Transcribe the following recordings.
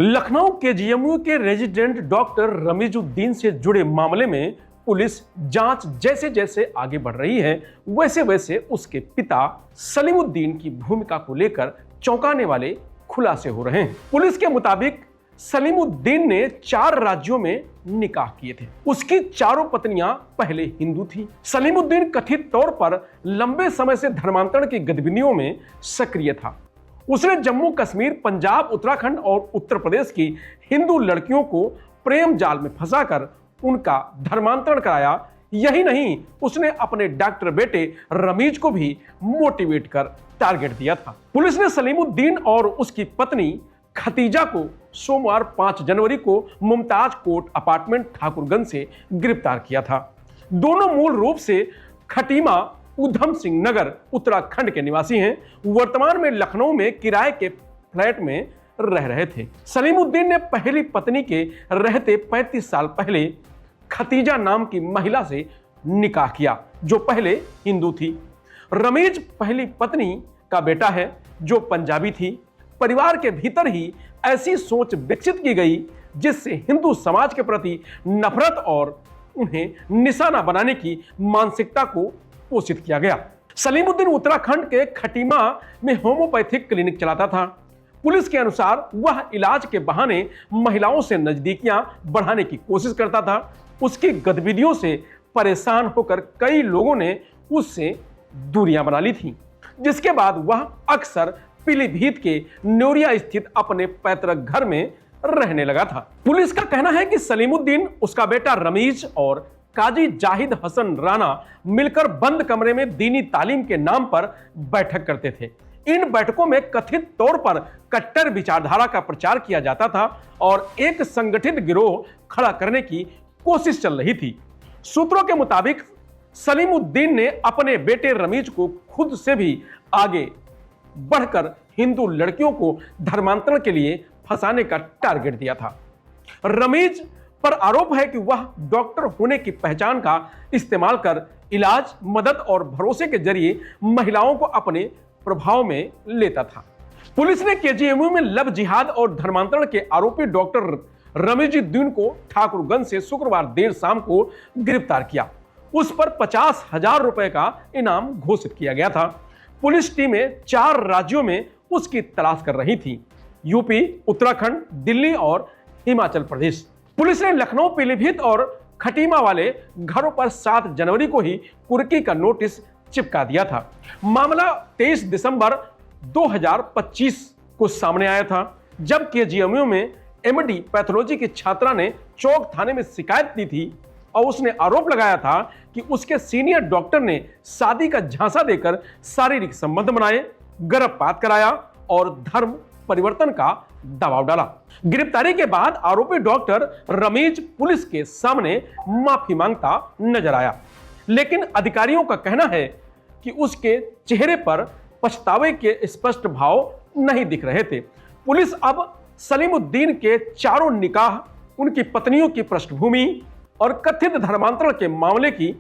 Lucknow KGMU के resident doctor Ramizuddin से जुड़े मामले में पुलिस जांच जैसे जैसे आगे बढ़ रही है, वैसे वैसे उसके पिता सलीमुद्दीन की भूमिका को लेकर चौंकाने वाले खुलासे हो रहे हैं। पुलिस के मुताबिक सलीमुद्दीन ने 4 राज्यों में निकाह किए थे। उसकी चारों पत्नियां पहले हिंदू थीं। सलीमुद्दीन कथित तौर पर लंबे समय से धर्मांतरण की गतिविधियों में सक्रिय था। उसने जम्मू कश्मीर, पंजाब, उत्तराखंड और उत्तर प्रदेश की हिंदू लड़कियों को प्रेम जाल में फंसाकर उनका धर्मांतरण कराया। यही नहीं, उसने अपने डॉक्टर बेटे रमीज को भी मोटिवेट कर टारगेट दिया था। पुलिस ने सलीमुद्दीन और उसकी पत्नी खतीजा को सोमवार 5 जनवरी को मुमताज कोर्ट अपार्टमेंट ठाकुरगंज से गिरफ्तार किया था। दोनों मूल रूप से खटीमा उधम सिंह नगर उत्तराखंड के निवासी हैं। वर्तमान में लखनऊ में किराए के फ्लैट में रह रहे थे। सलीमुद्दीन ने पहली पत्नी के रहते 35 साल पहले खतीजा नाम की महिला से निकाह किया, जो पहले हिंदू थी। रमीज पहली पत्नी का बेटा है, जो पंजाबी थी। परिवार के भीतर ही ऐसी सोच विकसित की गई जिससे हिंदू समाज के प्रति नफरत और उन्हें निशाना बनाने की मानसिकता को पोषित किया गया। सलीमुद्दीन उत्तराखंड के खटीमा में होम्योपैथिक क्लिनिक चलाता था। पुलिस के अनुसार वह इलाज के बहाने महिलाओं से नजदीकियां बढ़ाने की कोशिश करता था। उसकी गतिविधियों से परेशान होकर कई लोगों ने उससे दूरियां बना ली थीं, जिसके बाद वह अक्सर पीलीभीत के न्योरिया स्थित अपने पैतृक घर में रहने लगा था। पुलिस का कहना है कि सलीमुद्दीन, उसका बेटा रमीज और काजी जाहिद हसन राणा मिलकर बंद कमरे में दीनी तालीम के नाम पर बैठक करते थे। इन बैठकों में कथित तौर पर कट्टर विचारधारा का प्रचार किया जाता था और एक संगठित गिरोह खड़ा करने की कोशिश चल रही थी। सूत्रों के मुताबिक सलीमुद्दीन ने अपने बेटे रमीज को खुद से भी आगे बढ़कर हिंदू लड़कियों को धर्मांतरण के लिए फंसाने का टारगेट दिया था। रमीज पर आरोप है कि वह डॉक्टर होने की पहचान का इस्तेमाल कर इलाज, मदद और भरोसे के जरिए महिलाओं को अपने प्रभाव में लेता था। पुलिस ने केजीएमयू में लव जिहाद और धर्मांतरण के आरोपी डॉक्टर रमीजुद्दीन को ठाकुरगंज से शुक्रवार देर शाम को गिरफ्तार किया। उस पर 50,000 रुपए का इनाम घोषित किया गया था। पुलिस टीमें 4 राज्यों में उसकी तलाश कर रही थी: यूपी, उत्तराखंड, दिल्ली और हिमाचल प्रदेश। पुलिस ने लखनऊ, पीलीभीत और खटीमा वाले घरों पर 7 जनवरी को ही कुर्की का नोटिस चिपका दिया था। मामला 23 दिसंबर 2025 को सामने आया था, जब केजीएमयू में एमडी पैथोलॉजी की छात्रा ने चौक थाने में शिकायत दी थी और उसने आरोप लगाया था कि उसके सीनियर डॉक्टर ने शादी का झांसा देकर शारीरिक संबंध बनाए, गर्भपात कराया और धर्म परिवर्तन का दबाव डाला। गिरफ्तारी के बाद आरोपी डॉक्टर रमीज पुलिस के सामने माफी मांगता नजर आया, लेकिन अधिकारियों का कहना है कि उसके चेहरे पर पछतावे के स्पष्ट भाव नहीं दिख रहे थे। पुलिस अब सलीमुद्दीन के चारों निकाह, उनकी पत्नियों की पृष्ठभूमि और कथित धर्मांतरण के मामले की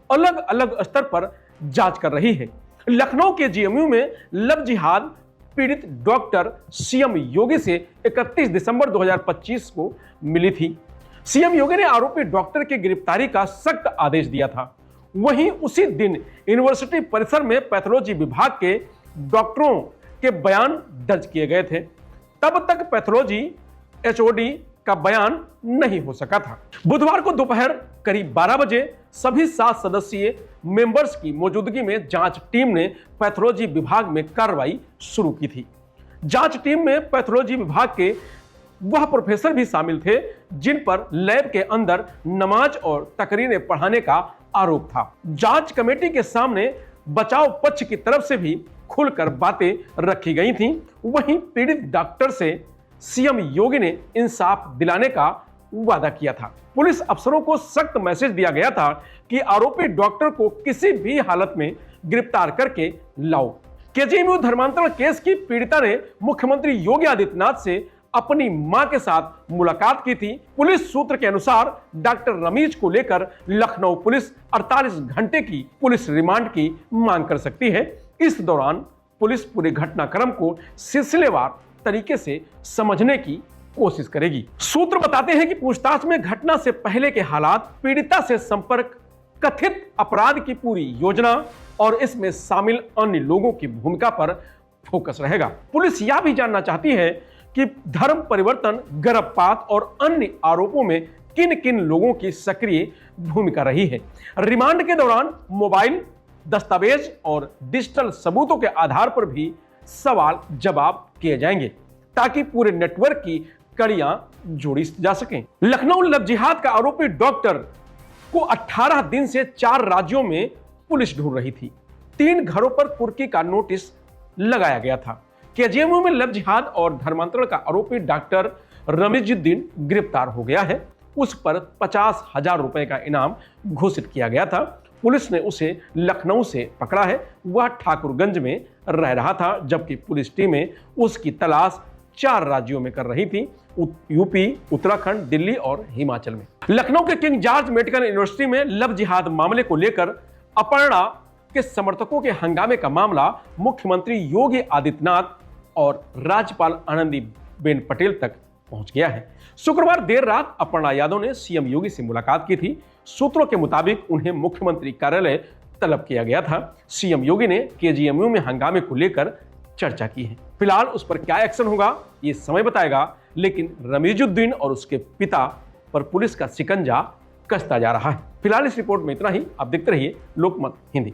अलग अलग स्तर पर जांच कर रही है। लखनऊ के जीएमयू में लव जिहाद पीड़ित डॉक्टर सीएम योगी से 31 दिसंबर 2025 को मिली थी। सीएम योगी ने आरोपी डॉक्टर की गिरफ्तारी का सख्त आदेश दिया था। वहीं उसी दिन यूनिवर्सिटी परिसर में पैथोलॉजी विभाग के डॉक्टरों के बयान दर्ज किए गए थे। तब तक पैथोलॉजी एचओडी का बयान नहीं हो सका था। बुधवार को दोपहर करीब 12 बजे सभी 7 सदस्यीय मेंबर्स की मौजूदगी में जांच टीम ने पैथोलॉजी विभाग में कार्रवाई शुरू की थी। जांच टीम में पैथोलॉजी विभाग के वह प्रोफेसर भी शामिल थे जिन पर लैब के अंदर नमाज और तकरीरें पढ़ाने का आरोप था। जांच कमेटी के सामने बचाव पक्ष की तरफ से भी खुलकर बातें रखी गई थीं। वहीं पीड़ित डॉक्टर से सीएम योगी ने इंसाफ दिलाने का वादा किया था। पुलिस अफसरों को सख्त मैसेज दिया गया था कि आरोपी डॉक्टर को किसी भी हालत में गिरफ्तार करके लाओ। केजीएमयू धर्मांतरण केस की पीड़िता ने मुख्यमंत्री योगी आदित्यनाथ से अपनी मां के साथ मुलाकात की थी। पुलिस सूत्र के अनुसार डॉक्टर रमीज को लेकर लखनऊ पुलिस 48 घंटे की पुलिस रिमांड की मांग कर सकती है। इस दौरान पुलिस पूरे घटनाक्रम को सिलसिलेवार तरीके से समझने की कोशिश करेगी। सूत्र बताते हैं कि पूछताछ में घटना से पहले के हालात, पीड़िता से संपर्क, कथित अपराध की पूरी योजना और इसमें शामिल अन्य लोगों की भूमिका पर फोकस रहेगा। पुलिस यह भी जानना चाहती है कि धर्म परिवर्तन, गर्भपात और अन्य आरोपों में किन किन लोगों की सक्रिय भूमिका रही है। रिमांड के दौरान मोबाइल, दस्तावेज और डिजिटल सबूतों के आधार पर भी सवाल जवाब किए जाएंगे ताकि पूरे नेटवर्क की कड़ियां जोड़ी जा सकें। लखनऊ लव जिहाद का आरोपी डॉक्टर को 18 दिन से 4 राज्यों में पुलिस ढूंढ रही थी। 3 घरों पर कुर्की का नोटिस लगाया गया था। केजीएमयू में लव जिहाद और धर्मांतरण का आरोपी डॉक्टर रमीजुद्दीन गिरफ्तार हो गया है। उस पर 50,000 रुपए का इनाम घोषित किया गया था। पुलिस ने उसे लखनऊ से पकड़ा है। वह ठाकुरगंज में रह रहा था, जबकि पुलिस टीमें उसकी तलाश 4 राज्यों में कर रही थी, यूपी, उत्तराखंड, दिल्ली और हिमाचल में। लखनऊ के किंग जॉर्ज मेडिकल यूनिवर्सिटी में लव जिहाद मामले को लेकर अपर्णा के समर्थकों के हंगामे का मामला मुख्यमंत्री योगी आदित्यनाथ और राज्यपाल आनंदीबेन पटेल तक पहुंच गया है। शुक्रवार देर रात अपर्णा यादव ने सीएम योगी से मुलाकात की थी। सूत्रों के मुताबिक उन्हें मुख्यमंत्री कार्यालय तलब किया गया था। सीएम योगी ने केजीएमयू में हंगामे को लेकर चर्चा की है। फिलहाल उस पर क्या एक्शन होगा ये समय बताएगा, लेकिन रमीजुद्दीन और उसके पिता पर पुलिस का शिकंजा कसता जा रहा है। फिलहाल इस रिपोर्ट में इतना ही। आप देखते रहिए लोकमत हिंदी।